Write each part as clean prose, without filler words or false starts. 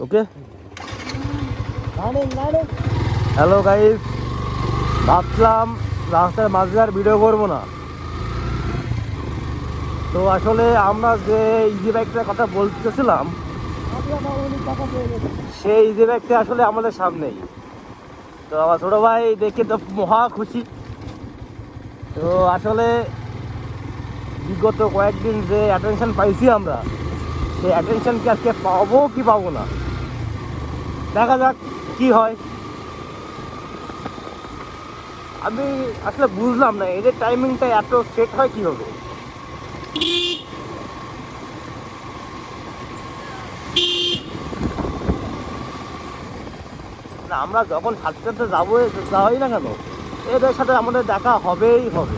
ওকে। Hello guys, ভাবছিলাম রাস্তার মাঝে আর ভিডিও করবো না, তো আসলে আমরা যে ইজি বাইকটার কথা বলতেছিলাম সেই ইজি বাইকটা আসলে আমাদের সামনেই। তো আমার ছোটো ভাই দেখে তো মহা খুশি। তো আসলে বিগত কয়েকদিন যে অ্যাটেনশন পাইছি আমরা, সেই অ্যাটেনশন কি আজকে পাবো কি পাবো না, দেখা যাক কি হয়। আমি আসলে বুঝলাম না এদের টাইমিংটা এত সেট হয় কি হবে। না, আমরা যখন সাথে যাবো যাওয়াই না কেন, এদের সাথে আমাদের দেখা হবেই হবে।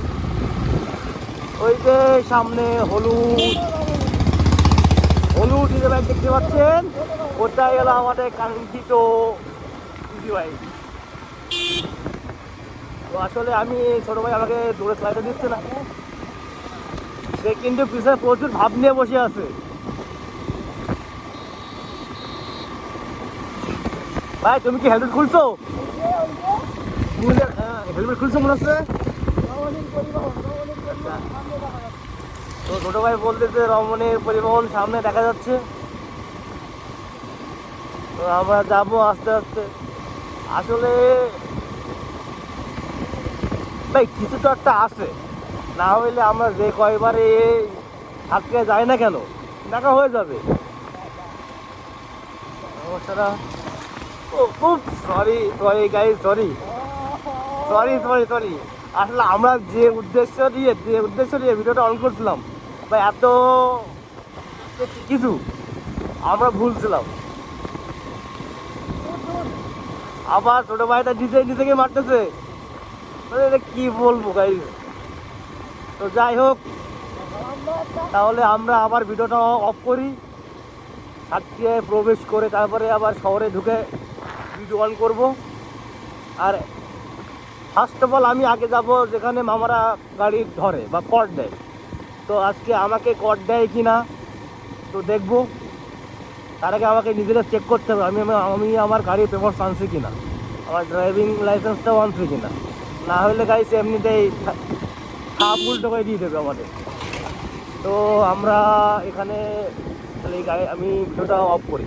ওই যে সামনে হলুদ হলুদ ইজি বাইক দেখতে পাচ্ছেন, ওটাই হলো আমাদের কাঙ্ক্ষিত ইজি বাইক। তো আসলে আমি ছোটো ভাই আমাকে দূরে স্লাইডে দিচ্ছে না, সে কিন্তু পিছনে প্রচুর ভাব নিয়ে বসে আছে। ভাই তুমি কি হেলমেট খুলছো? হেলমেট খুলছো মনে হচ্ছে। তো ছোটো ভাই বলতেছে রমণীর পরিবহন সামনে দেখা যাচ্ছে, তো আমরা যাবো আস্তে আস্তে। আসলে ভাই কিছু তো একটা আছে, না হইলে আমরা যে কয়বারে আজকে যাই না কেন দেখা হয়ে যাবে সমস্যাটা। ও খুব sorry sorry guys, sorry sorry sorry sorry. আসলে আমরা যে উদ্দেশ্য নিয়ে ভিডিওটা অন করছিলাম ভাই, এত কিছু আমরা ভুলছিলাম। আবার ছোট ভাইটা নিজেকে মারতেছে, মানে এটা কি বলবো গাইস। তো যাই হোক, তাহলে আমরা আবার ভিডিওটা অফ করি, সাতক্ষীরায় প্রবেশ করে তারপরে আবার শহরে ঢুকে ভিডিও অন করবো। আর ফার্স্ট অফ অল আমি আগে যাব যেখানে মামারা গাড়ি ধরে বা কট দেয়। তো আজকে আমাকে কট দেয় কি না তো দেখবো। তার আগে আমাকে নিজেরা চেক করতে হবে আমি আমি আমার গাড়ির পেপারস আনছি কিনা, আমার ড্রাইভিং লাইসেন্সটাও আনছি কিনা। না হলে গাড়ি এমনিতেই খাপ উল্টো করে দিয়ে দেবে আমাদের। তো আমরা এখানে তাহলে এই গাড়ি আমি ভিডিওটা অফ করি।